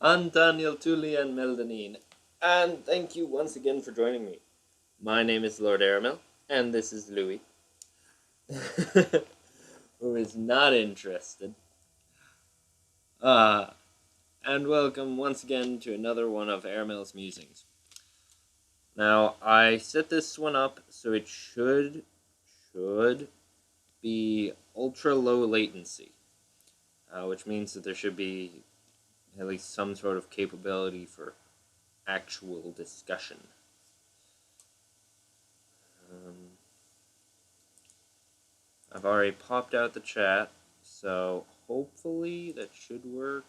I'm Daniel Tulian Meldanin, and thank you once again for joining me. My name is Lord Aramil, and this is Louis, who is not interested. Uh, and welcome once again to another one of Aramil's Musings. Now, I set this one up so it should be ultra low latency, which means that there should be at least some sort of capability for actual discussion. I've already popped out the chat, so hopefully that should work.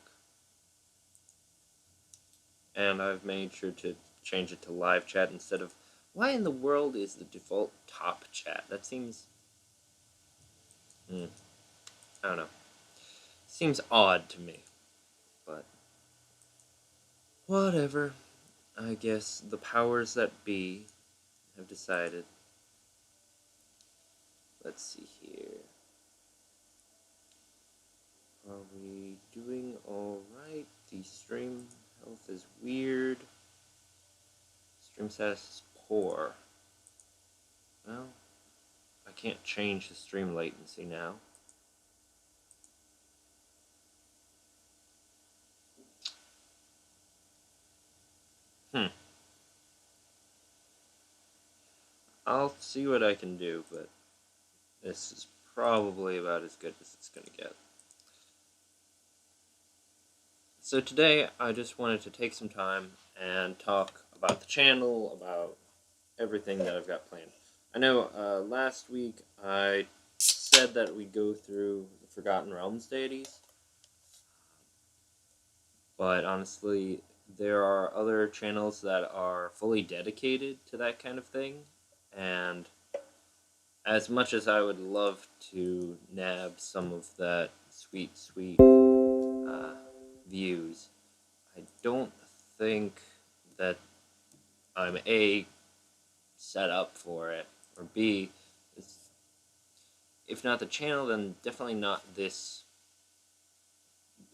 And I've made sure to change it to live chat instead of... Why in the world is the default top chat? That seems... I don't know. Seems odd to me. But... whatever. I guess the powers that be have decided. Let's see here. Are we doing alright? The stream health is weird. Stream status is poor. Well, I can't change the stream latency now. I'll see what I can do, but this is probably about as good as it's going to get. So today, I just wanted to take some time and talk about the channel, about everything that I've got planned. I know last week I said that we'd go through the Forgotten Realms deities, but honestly, there are other channels that are fully dedicated to that kind of thing, and as much as I would love to nab some of that sweet views, I don't think that I'm A, set up for it, or B, if not the channel, then definitely not this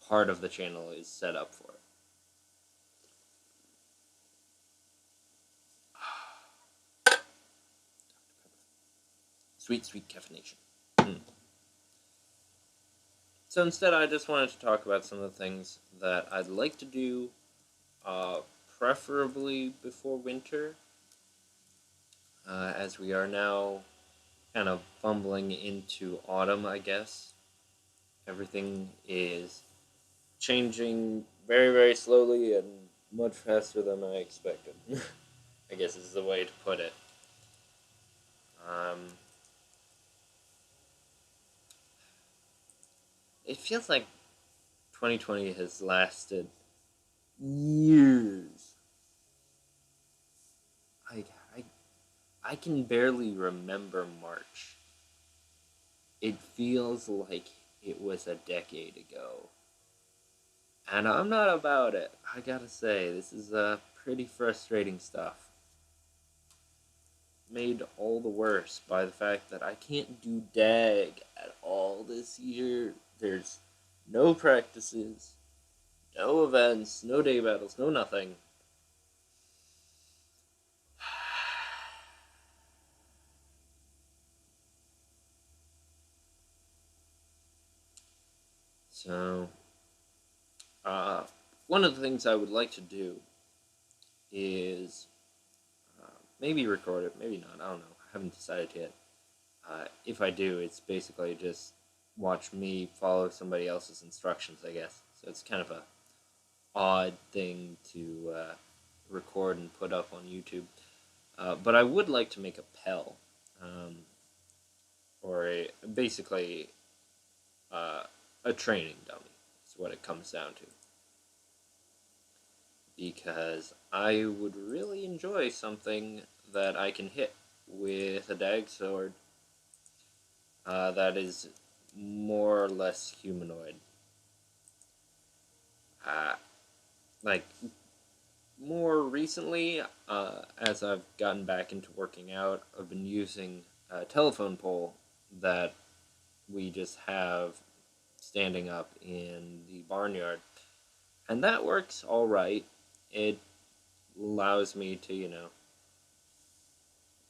part of the channel is set up for it. Sweet caffeination. So instead, I just wanted to talk about some of the things that I'd like to do, preferably before winter, as we are now kind of fumbling into autumn, I guess. Everything is changing very, very slowly and much faster than I expected. I guess is the way to put it. It feels like 2020 has lasted years. I can barely remember March. It feels like it was a decade ago. And I'm not about it. I gotta say, this is pretty frustrating stuff. Made all the worse by the fact that I can't do DAG at all this year. There's no practices, no events, no day battles, no nothing. So, one of the things I would like to do is maybe record it, maybe not, I don't know. I haven't decided yet. If I do, it's basically just watch me follow somebody else's instructions, I guess. So it's kind of a odd thing to record and put up on YouTube. But I would like to make a Pell, or basically a training dummy. Is what it comes down to. Because I would really enjoy something that I can hit with a dag sword that is more or less humanoid. Like, more recently, as I've gotten back into working out, I've been using a telephone pole that we just have standing up in the barnyard. And that works all right. It allows me to,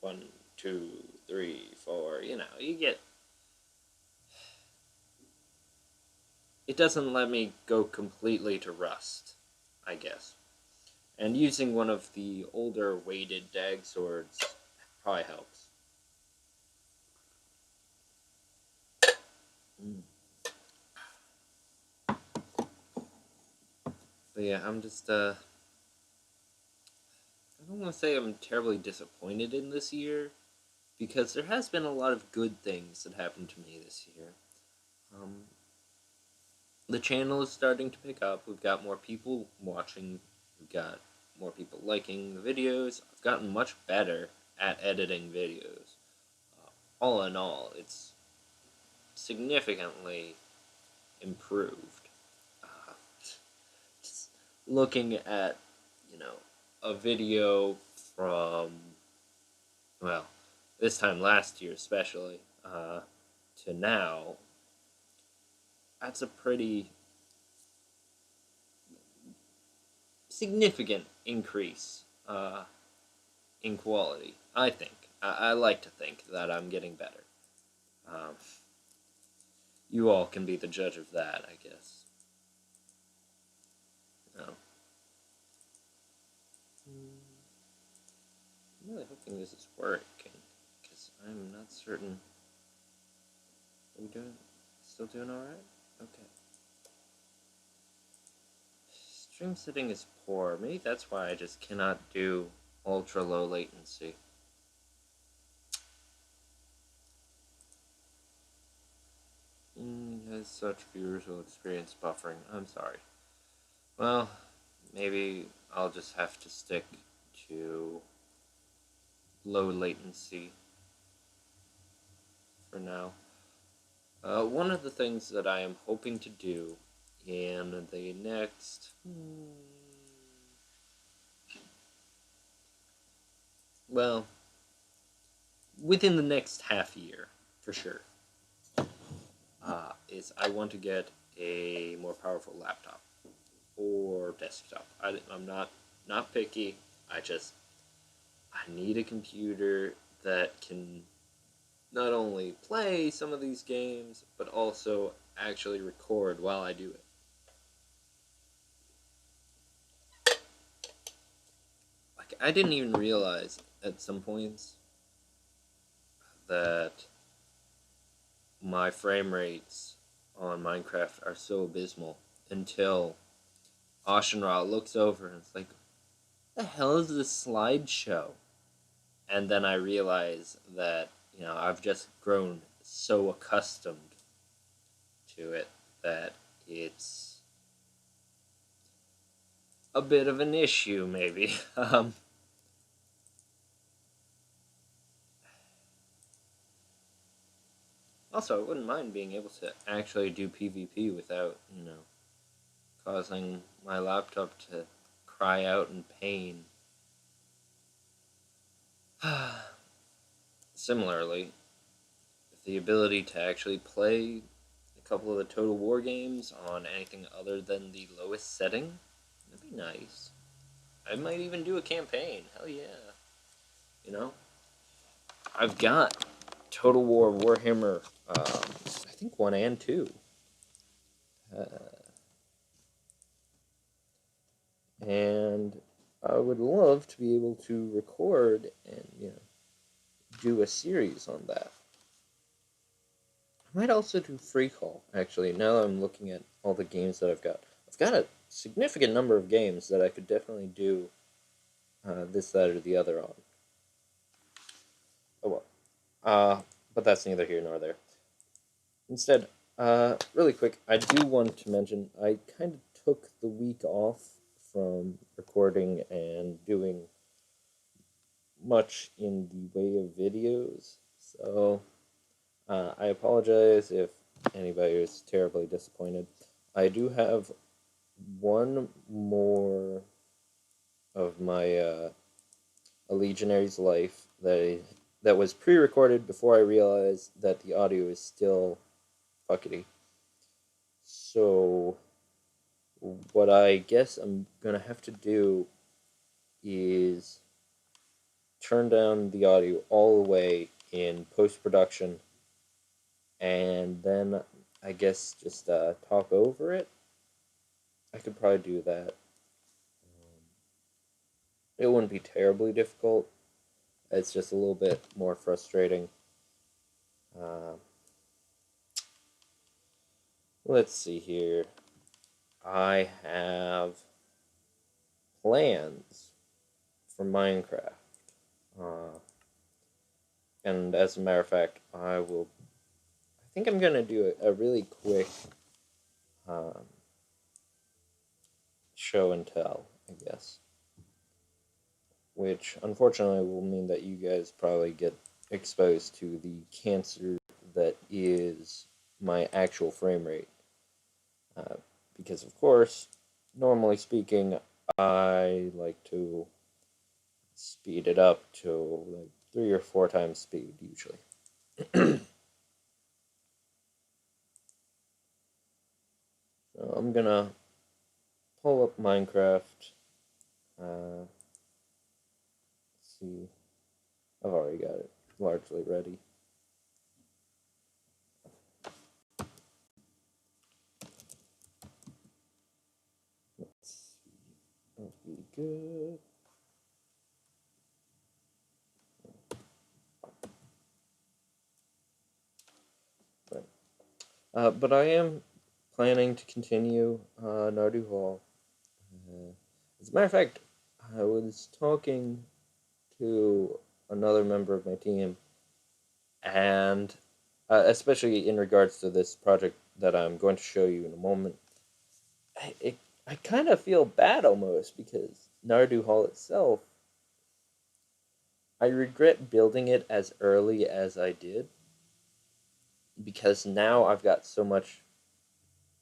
1, 2, 3, 4, you get. It doesn't let me go completely to rust, I guess. And using one of the older weighted dag swords probably helps. But yeah, I'm just, I don't want to say I'm terribly disappointed in this year, because there has been a lot of good things that happened to me this year. The channel is starting to pick up. We've got more people watching. We've got more people liking the videos. I've gotten much better at editing videos. All in all, it's significantly improved. Just looking at, a video from, well, this time last year especially, to now, that's a pretty significant increase in quality, I think. I like to think that I'm getting better. You all can be the judge of that, I guess. I'm really hoping this is working, because I'm not certain. Are we still doing alright? Okay. Stream setting is poor. Maybe that's why I just cannot do ultra low latency. As such, viewers will experience buffering. I'm sorry. Well, maybe I'll just have to stick to low latency for now. One of the things that I am hoping to do in the next... well, within the next half year, for sure, is I want to get a more powerful laptop or desktop. I'm not picky. I need a computer that can not only play some of these games, but also actually record while I do it. Like, I didn't even realize at some points that my frame rates on Minecraft are so abysmal until Ashenra looks over and it's like, what the hell is this slideshow? And then I realize that, I've just grown so accustomed to it that it's a bit of an issue, maybe. Also, I wouldn't mind being able to actually do PvP without, causing my laptop to cry out in pain. Similarly, the ability to actually play a couple of the Total War games on anything other than the lowest setting, that'd be nice. I might even do a campaign. Hell yeah. I've got Total War Warhammer, I think 1 and 2. And I would love to be able to record and, do a series on that. I might also do Free Call, actually, now that I'm looking at all the games that I've got. I've got a significant number of games that I could definitely do this, that, or the other on. Oh well. But that's neither here nor there. Instead, really quick, I do want to mention I kind of took the week off from recording and doing much in the way of videos, so I apologize if anybody is terribly disappointed. I do have one more of my A Legionary's Life that was pre-recorded before I realized that the audio is still fuckety. So what I guess I'm gonna have to do is turn down the audio all the way in post production, and then I guess just talk over it. I could probably do that. It wouldn't be terribly difficult. It's just a little bit more frustrating. Uh, let's see here. I have plans for Minecraft. Uh, and as a matter of fact, I think I'm going to do a really quick um, show and tell, I guess. Which unfortunately will mean that you guys probably get exposed to the cancer that is my actual frame rate. Uh, because, of course, normally speaking, I like to speed it up to like 3 or 4 times speed usually. So I'm gonna pull up Minecraft. Let's see, I've already got it largely ready. Let's see, that'll be good. But I am planning to continue Nardu Hall. As a matter of fact, I was talking to another member of my team, and especially in regards to this project that I'm going to show you in a moment, I, I kind of feel bad almost because Nardu Hall itself, I regret building it as early as I did because now I've got so much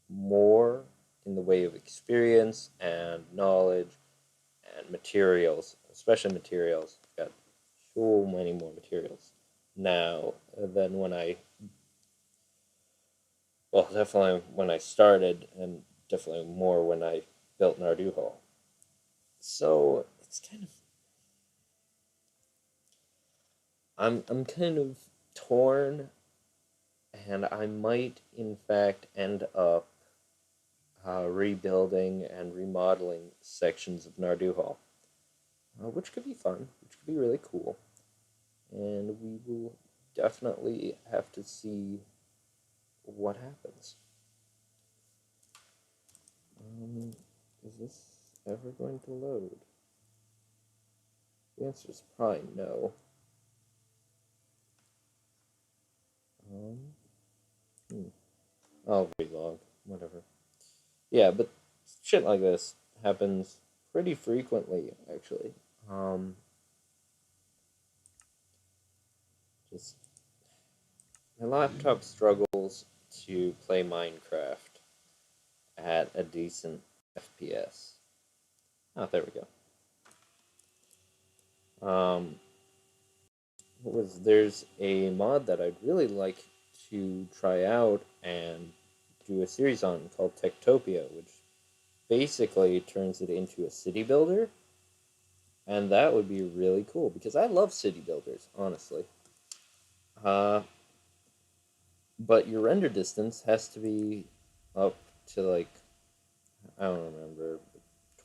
more in the way of experience and knowledge and materials, especially materials. I've got so many more materials now than well, definitely when I started, and definitely more when I built Nardu Hall. So it's kind of I'm kind of torn, and I might in fact end up rebuilding and remodeling sections of Nardu Hall, which could be fun, which could be really cool, and we will definitely have to see what happens. Is this ever going to load? The answer is probably no. Um, hmm. Oh, very long. Whatever. Yeah, but shit like this happens pretty frequently, actually. Just my laptop struggles to play Minecraft at a decent FPS. Oh, there we go. There's a mod that I'd really like to try out and do a series on called Techtopia, which basically turns it into a city builder, and that would be really cool because I love city builders, honestly. Uh, but your render distance has to be up to like I don't remember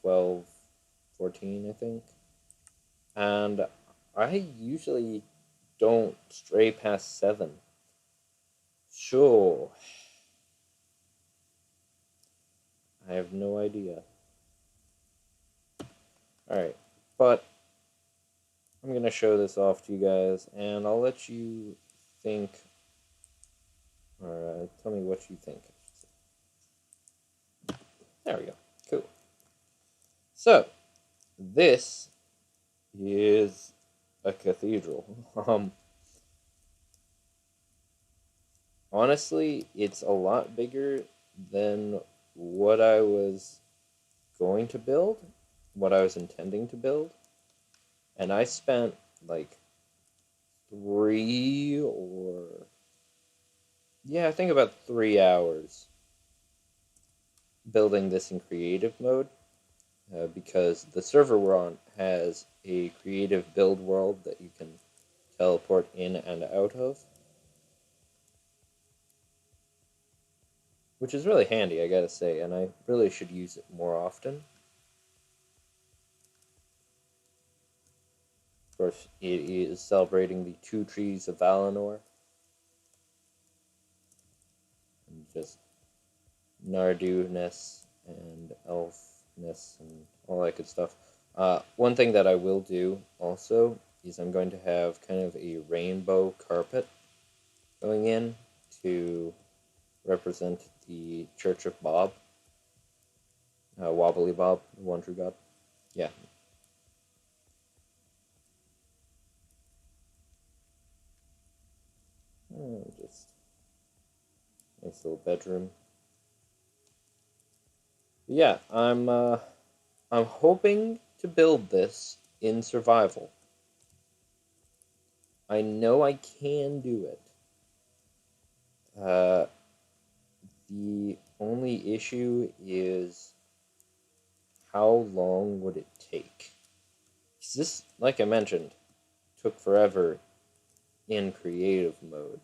12, 14, I think, and I usually don't stray past 7. Sure, I have no idea. Alright, but I'm going to show this off to you guys, and I'll let you think, or tell me what you think. There we go. Cool. So, this is a cathedral. Honestly, it's a lot bigger than what I was going to build, what I was intending to build. And I spent like 3 or, 3 hours building this in creative mode because the server we're on has a creative build world that you can teleport in and out of, which is really handy, I gotta say, and I really should use it more often. Of course, it is celebrating the 2 trees of Valinor, and just Nardu-ness and Elf-ness and all that good stuff. One thing that I will do also is I'm going to have kind of a rainbow carpet going in to represent the Church of Bob, Wobbly Bob, the one true god. Yeah. Just nice little bedroom. But yeah, I'm hoping to build this in survival. I know I can do it. The only issue is how long would it take? 'Cause this, like I mentioned, took forever in creative mode.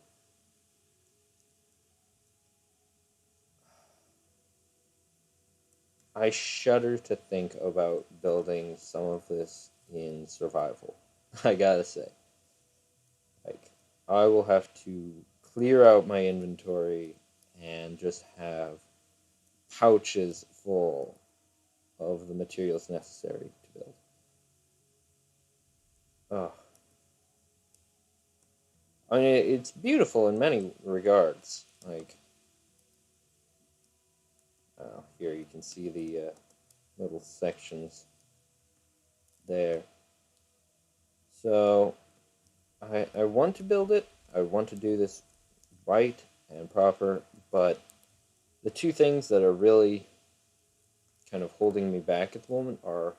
I shudder to think about building some of this in survival. I gotta say. Like, I will have to clear out my inventory and just have pouches full of the materials necessary to build. Oh. I mean, it's beautiful in many regards. Like, here you can see the little sections there. So, I want to build it. I want to do this right and proper, but the two things that are really kind of holding me back at the moment are,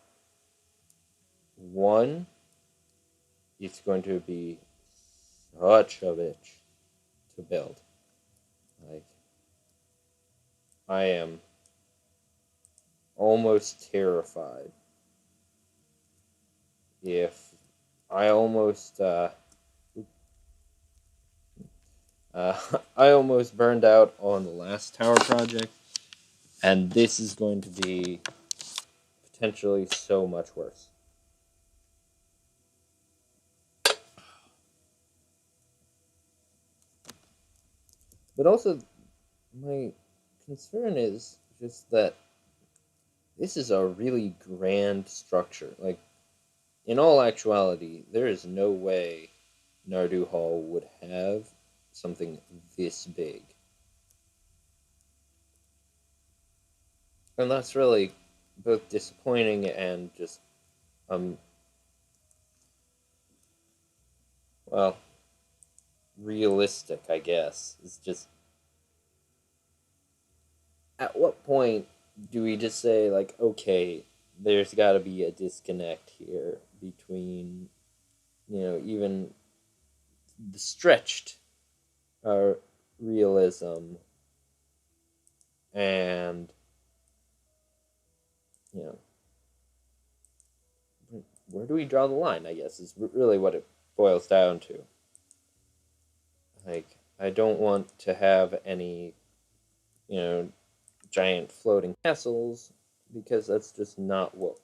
one, it's going to be such a bitch to build. Like, I am almost terrified if I almost I almost burned out on the last tower project, and this is going to be potentially so much worse. But also, my concern is just that this is a really grand structure. Like, in all actuality, there is no way Nardu Hall would have something this big. And that's really both disappointing and just, um, well, realistic, I guess. It's just, at what point do we just say, like, okay, there's got to be a disconnect here between, even the stretched uh, realism and, you know, where do we draw the line, I guess, is really what it boils down to. Like, I don't want to have any, giant floating castles, because that's just not what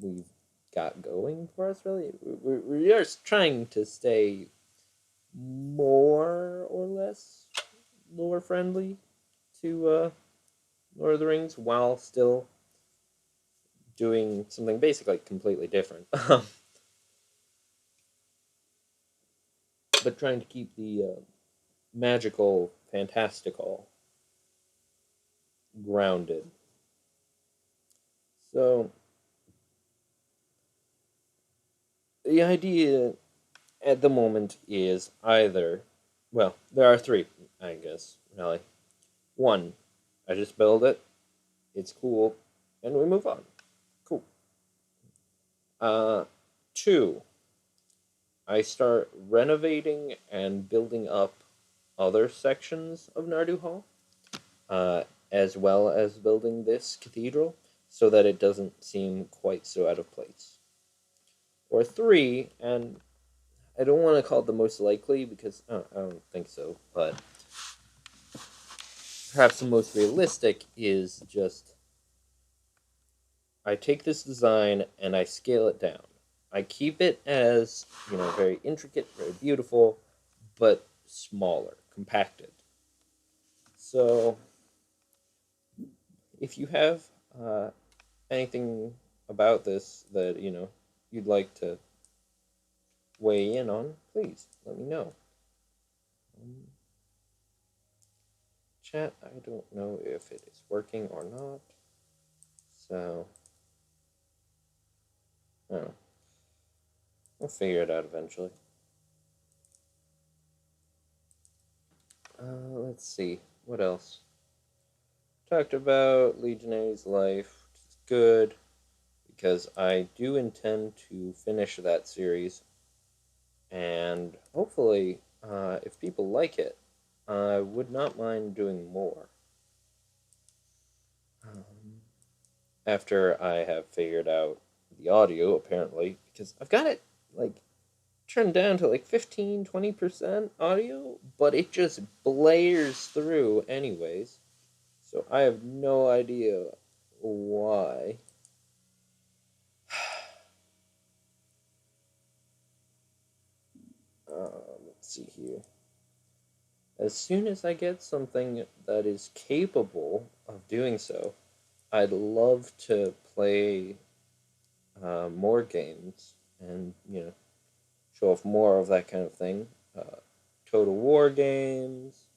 we've got going for us, really. We are trying to stay more or less lore friendly to Lord of the Rings while still doing something basically completely different. But trying to keep the magical, fantastical grounded. So, the idea at the moment is either, well, there are three, I guess, really. One, I just build it, it's cool, and we move on. Cool. Uh, Two, I start renovating and building up other sections of Nardu Hall, uh, as well as building this cathedral so that it doesn't seem quite so out of place. Or three, and I don't want to call it the most likely because I don't think so, but perhaps the most realistic is just I take this design and I scale it down. I keep it as, very intricate, very beautiful, but smaller, compacted. So, if you have anything about this that, you'd like to weigh in on, please let me know. Um, Chat, I don't know if it is working or not. So, I don't know. We'll figure it out eventually. Let's see. What else? Talked about Legionary's Life, which is good because I do intend to finish that series, and hopefully, if people like it, I would not mind doing more. Um, After I have figured out the audio, apparently, because I've got it like turned down to like 15-20% audio, but it just blares through anyways. So I have no idea why. Let's see here. As soon as I get something that is capable of doing so, I'd love to play more games and, show off more of that kind of thing. Uh, Total War games,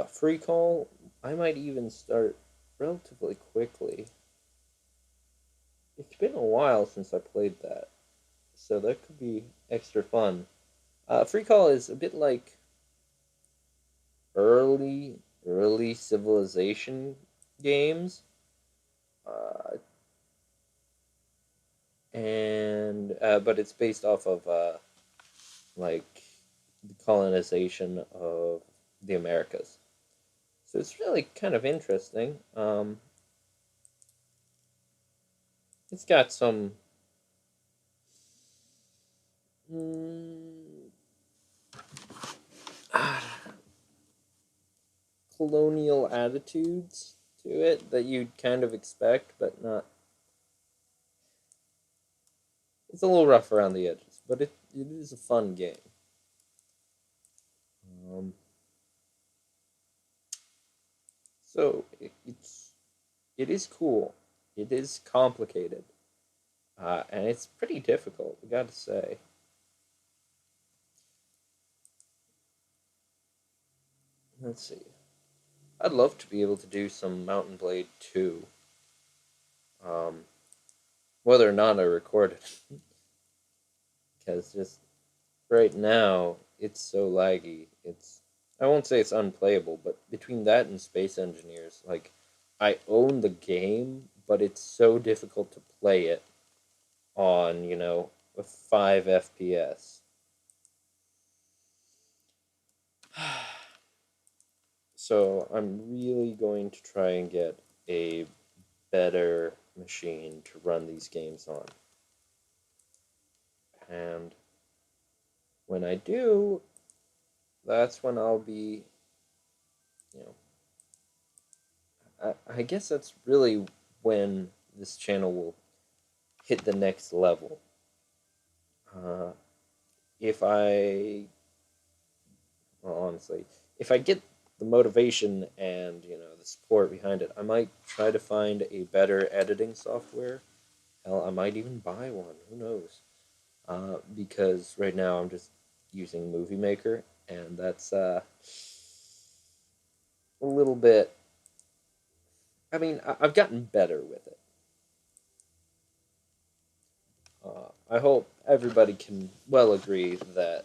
Free Call, I might even start relatively quickly. It's been a while since I played that, so that could be extra fun. Free Call is a bit like early civilization games, uh, and but it's based off of like the colonization of the Americas. So it's really kind of interesting. It's got some mm, colonial attitudes to it that you'd kind of expect, but not. It's a little rough around the edges, but it is a fun game. Um, so it is cool. It is complicated, and it's pretty difficult. I got to say. Let's see. I'd love to be able to do some Mountain Blade 2. Um, Whether or not I record it, because just right now it's so laggy. I won't say it's unplayable, but between that and Space Engineers, like I own the game, but it's so difficult to play it on, a 5 FPS. So I'm really going to try and get a better machine to run these games on. And when I do, that's when I'll be, you know, I guess that's really when this channel will hit the next level. Uh, if I, well, honestly, if I get the motivation and the support behind it, I might try to find a better editing software. Hell, I might even buy one. Who knows? Because right now I'm just using Movie Maker, and that's a little bit. I mean, I've gotten better with it. I hope everybody can well agree that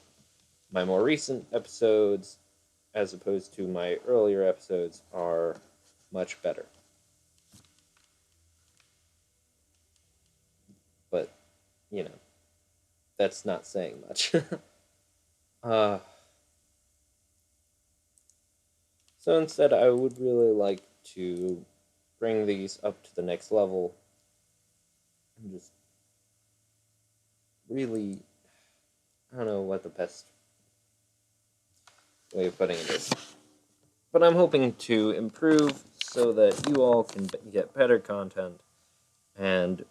my more recent episodes, as opposed to my earlier episodes, are much better. But, you know, that's not saying much. uh, so instead, I would really like to bring these up to the next level. I'm just really, I don't know what the best way of putting it is. But I'm hoping to improve so that you all can get better content. And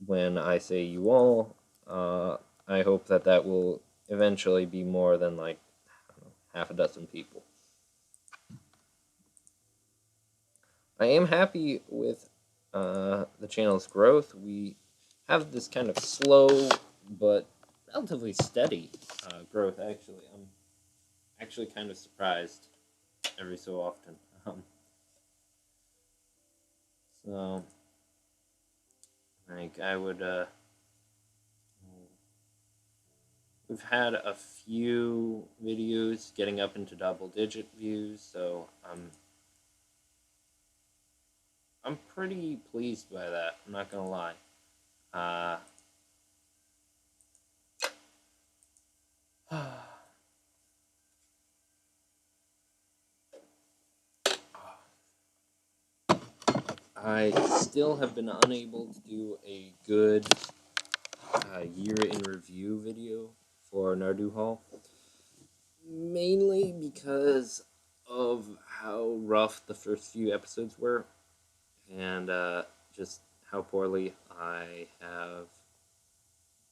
when I say you all, I hope that that will eventually be more than like, I don't know, half a dozen people. I am happy with the channel's growth. We have this kind of slow but relatively steady growth, actually. I'm actually kind of surprised every so often. So, like, I would, we've had a few videos getting up into double-digit views, so I'm pretty pleased by that, I'm not gonna lie. I still have been unable to do a good year in review video for Nardu Hall, mainly because of how rough the first few episodes were, and just how poorly I have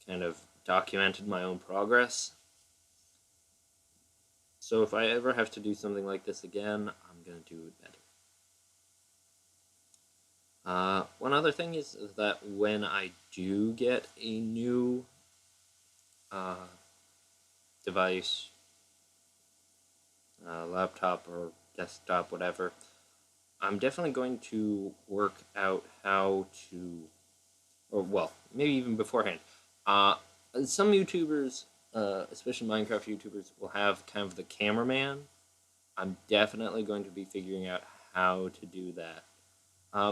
kind of documented my own progress. So if I ever have to do something like this again, I'm going to do it better. One other thing is that when I do get a new device, laptop or desktop, whatever, I'm definitely going to work out how to, or well, maybe even beforehand. Some YouTubers, especially Minecraft YouTubers, will have kind of the cameraman. I'm definitely going to be figuring out how to do that.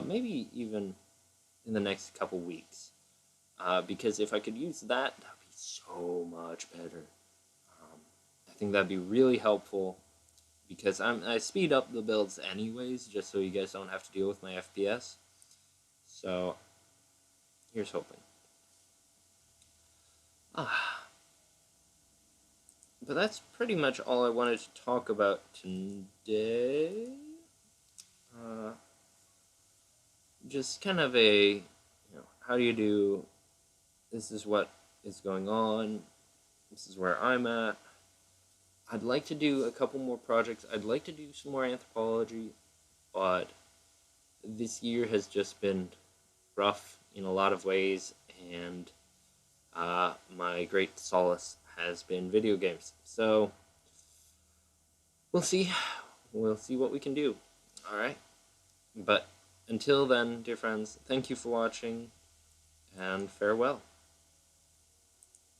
Maybe even in the next couple weeks. Because if I could use that, that would be so much better. I think that'd be really helpful, because I speed up the builds anyways, just so you guys don't have to deal with my FPS. So, here's hoping. But that's pretty much all I wanted to talk about today. Just kind of a, how do you do, this is what is going on, this is where I'm at. I'd like to do a couple more projects. I'd like to do some more anthropology, but this year has just been rough in a lot of ways, and my great solace has been video games. So, we'll see. We'll see what we can do. Alright? But until then, dear friends, thank you for watching, and farewell.